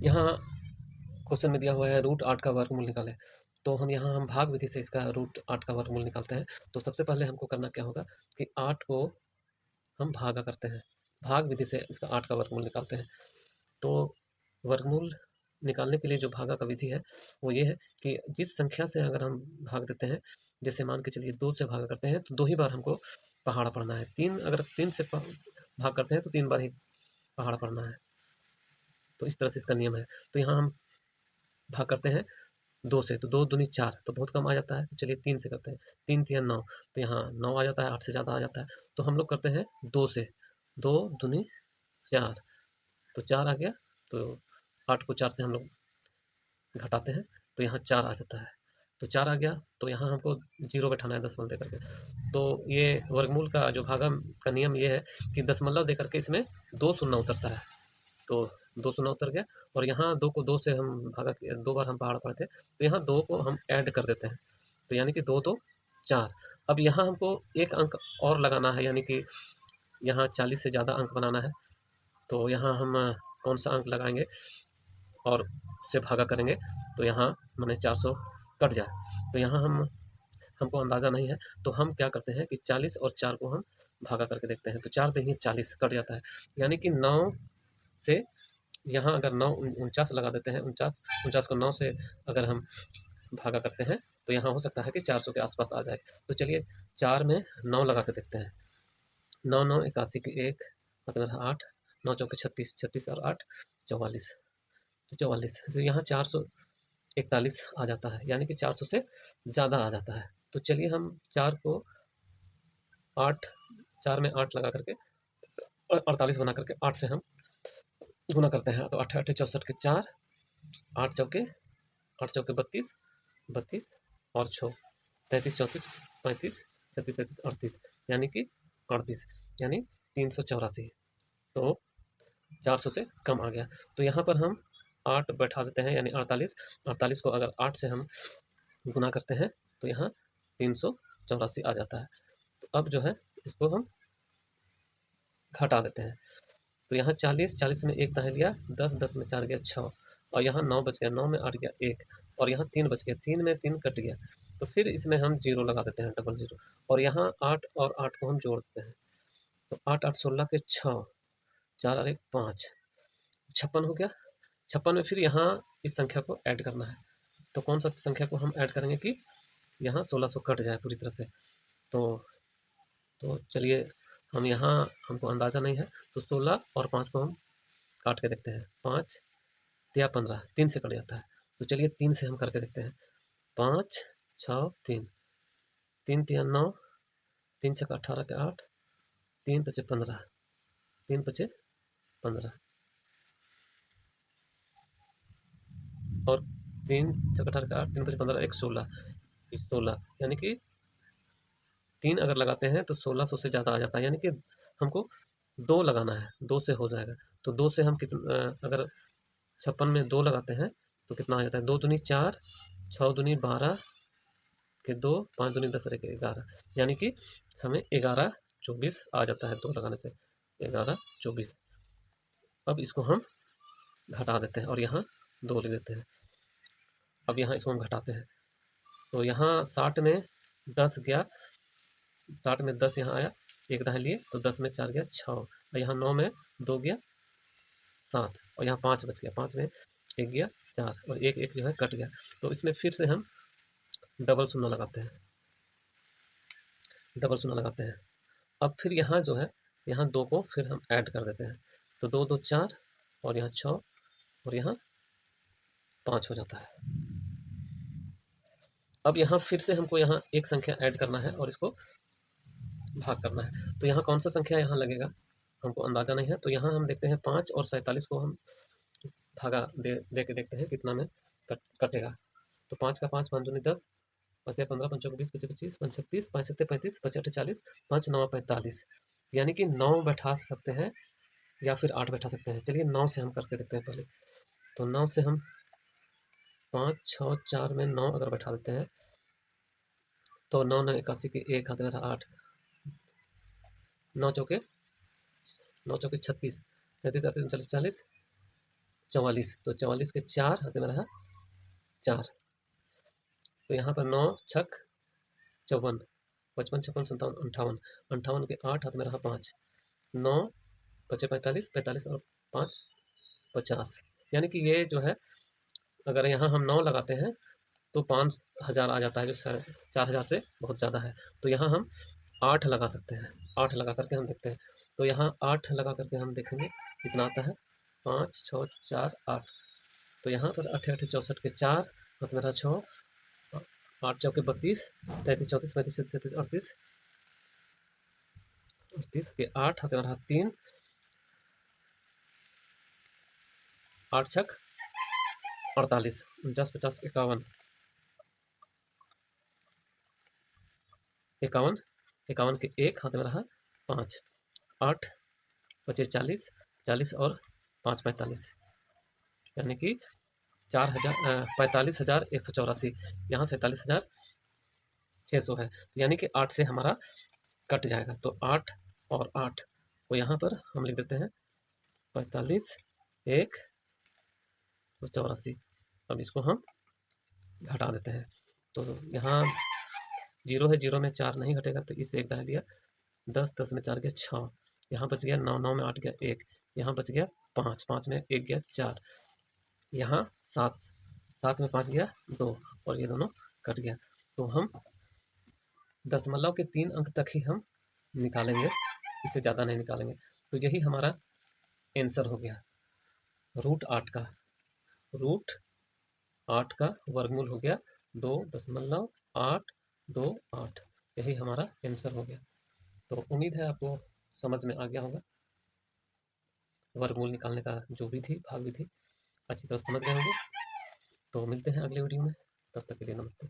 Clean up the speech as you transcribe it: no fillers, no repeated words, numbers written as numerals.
यहाँ क्वेश्चन में दिया हुआ है रूट 8 का वर्गमूल निकालें। तो हम यहाँ हम भाग विधि से इसका रूट 8 का वर्गमूल निकालते हैं। तो सबसे पहले हमको करना क्या होगा कि 8 को हम भागा करते हैं। भाग विधि से इसका 8 का वर्गमूल निकालते हैं। तो वर्गमूल निकालने के लिए जो भागा का विधि है वो ये है कि जिस संख्या से अगर हम भाग देते हैं, जैसे मान के चलिए 2 से भागा करते हैं तो 2 ही बार हमको पहाड़ा पढ़ना है। 3 अगर 3 से भाग करते हैं तो 3 बार ही पहाड़ा पढ़ना है। तो इस तरह से इसका नियम है। तो यहाँ हम भाग करते हैं 2 से, तो 2 दूनी 4, तो बहुत कम आ जाता है। तो चलिए 3 से करते हैं, 3 तिया 9, तो यहाँ 9 आ जाता है, 8 से ज़्यादा आ जाता है। तो हम लोग करते हैं 2 से, 2 दूनी 4, तो 4 आ गया। तो 8 को 4 से हम लोग घटाते हैं तो यहाँ 4 आ जाता है। तो 4 आ गया, तो यहाँ हमको 0 बैठाना है दशमलव दे करके। तो ये वर्गमूल का जो भागा का नियम ये है कि दशमलव दे करके इसमें 2 शून्य उतरता है। तो 2 शून्य उतर गया, और यहाँ 2 को 2 से हम भागा, 2 बार हम पहाड़ पढ़ते हैं, तो यहाँ 2 को हम ऐड कर देते हैं। तो यानी कि 2 2 4। अब यहाँ हमको एक अंक और लगाना है, यानी कि यहाँ 40 से ज़्यादा अंक बनाना है। तो यहाँ हम कौन सा अंक लगाएंगे और उससे भागा करेंगे तो यहाँ माने 400 कट जाए। तो यहाँ हमको अंदाज़ा नहीं है, तो हम क्या करते हैं कि 40 और 4 को हम भागा करके देखते हैं। तो 4 देखिए 40 कट जाता है, यानी कि 9 से यहाँ अगर 9 49 लगा देते हैं, 49 को 9 से अगर हम भागा करते हैं तो यहाँ हो सकता है कि 400 के आसपास आ जाए। तो चलिए 4 में 9 लगा के देखते हैं। 9 9 81 की 1 मतलब 8, 9 चौके 36, 36 और 8 44, तो 44, तो यहाँ 441 आ जाता है, यानी कि 400 से ज़्यादा आ जाता है। तो चलिए हम 4 को 8, 4 में 8 लगा करके 48 बना करके 8 से हम गुना करते हैं। तो 8 8 64 के 4, 8 चौके 32, 32 और 6 33 34 35 37 37 38, यानी कि 38, यानी 384। तो 400 से कम आ गया। तो यहाँ पर हम 8 बैठा देते हैं, यानी 48। 48 को अगर 8 से हम गुना करते हैं तो यहाँ 384 आ जाता है। तो अब जो है इसको हम घटा देते हैं। तो यहाँ 40, 40 में 1 दाएँ लिया, 10, 10 में 4 गया 6, और यहाँ 9 बच गया, 9 में 8 गया 1, और यहाँ 3 बच गया, 3 में 3 कट गया। तो फिर इसमें हम 0 लगा देते हैं, डबल 0, और यहाँ 8 और 8 को हम जोड़ देते हैं। तो 8 8 16 के 6, 4 और 1 5, 56 हो गया। 56 में फिर यहाँ इस संख्या को ऐड करना है। तो कौन सा संख्या को हम ऐड करेंगे कि यहाँ 1600 कट जाए पूरी तरह से। तो चलिए हम यहाँ, हमको अंदाज़ा नहीं है, तो 16 और 5 को हम काट के देखते हैं। 5 या 15, 3 से कट जाता है। तो चलिए 3 से हम करके देखते हैं। 5 6 3, 3 तिया 9, 3 छक्का 18 के 8, 3 पचे 15, 3 पचे 15, और 3 छक्का 18 के 8, 3 पचे 15, 1 16, 16, यानी कि 3 अगर लगाते हैं तो 1600 से ज़्यादा आ जाता है, यानी कि हमको 2 लगाना है, 2 से हो जाएगा। तो 2 से हम अगर 56 में 2 लगाते हैं तो कितना आ जाता है, 2 दूनी 4, 6 दूनी 12 के 2, 5 दूनी 10 और 1 11, यानी कि हमें 11 24 आ जाता है 2 लगाने से, 11 24। अब इसको हम घटा देते हैं और यहाँ 2 लिख देते हैं। अब यहाँ इसको हम घटाते हैं, तो यहाँ 60 में 10 गया, 60 में 10 यहाँ आया, 1 दाएँ लिए तो 10 में 4 गया 6, और यहाँ 9 में 2 गया 7, और यहाँ 5 बच गया, 5 में 1 गया 4, और 1 1 जो है कट गया। तो इसमें फिर से हम डबल शून्य लगाते हैं, डबल शून्य लगाते हैं। अब फिर यहाँ जो है, यहाँ 2 को फिर हम ऐड कर देते हैं। तो 2 2 4, और यहाँ 6, और यहाँ 5 हो जाता है। अब यहाँ फिर से हमको यहाँ एक संख्या ऐड करना है और इसको भाग करना है। तो यहाँ कौन सा संख्या यहाँ लगेगा हमको अंदाज़ा नहीं है। तो यहाँ हम देखते हैं 5 और 47 को हम भागा दे के देखते हैं कितना में कटेगा। तो 5 का 5, 5 दूनी 10, 5 या 15, 5 चौके 20, 25 25, 5 36, 5 सत्ते 35, 5 अठे 40, 5 9 45, यानी कि 9 बैठा सकते हैं या फिर 8 बैठा सकते हैं। चलिए 9 से हम करके देखते हैं पहले। तो 9 से हम 5 6 4 में 9 अगर बैठा देते हैं तो 9 9 81 की 1 हाथ मेरा 8, 9 चौके 36, 37 38 39 40, 44, तो 44 के 4 हाथ में रहा 4। तो यहाँ पर 9 छक 54, 55 56 57 58, 58 के 8 हाथ में रहा 5, 9 बचे 45, 45 और 5 50। यानी कि ये जो है, अगर यहाँ हम 9 लगाते हैं तो 5000 आ जाता है, जो 4000 से बहुत ज़्यादा है। तो यहाँ हम 8 लगा सकते हैं, 8 लगा करके हम देखते हैं। तो यहाँ 8 लगा करके हम देखेंगे कितना आता है, 5 6 4 8। तो यहाँ पर 8 8 64 के 4 हाथ में रहा 6, 8 चौके 32, 33 34 35 36 37 38, 38 के 8 हाथ में रहा 3, 8 छक 48, 49 50 51, 51, 51 के 1 हाथ में रहा 5, 8 25 40, 40 और 5 45, यानी कि 45,184। यहाँ 47,600 है, यानी कि 8 से हमारा कट जाएगा। तो 8 और 8 को यहाँ पर हम लिख देते हैं 45,184। अब इसको हम घटा देते हैं। तो यहाँ 0 है, 0 में 4 नहीं घटेगा, तो इससे 1 डाल दिया, 10 10 में 4 गया 6, यहाँ बच गया 9 9 में 8 गया 1, यहाँ बच गया 5 5 में 1 गया 4, यहाँ 7 7 में 5 गया 2, और ये दोनों कट गया। तो हम दशमलव के 3 अंक तक ही हम निकालेंगे, इससे ज़्यादा नहीं निकालेंगे। तो यही हमारा आंसर हो गया, √8 का, √8 का वर्गमूल हो गया 2.828। यही हमारा आंसर हो गया। तो उम्मीद है आपको समझ में आ गया होगा, वर्गमूल निकालने का जो विधि, भाग विधि अच्छी तरह समझ गए होंगे। तो मिलते हैं अगले वीडियो में, तब तक के लिए नमस्ते।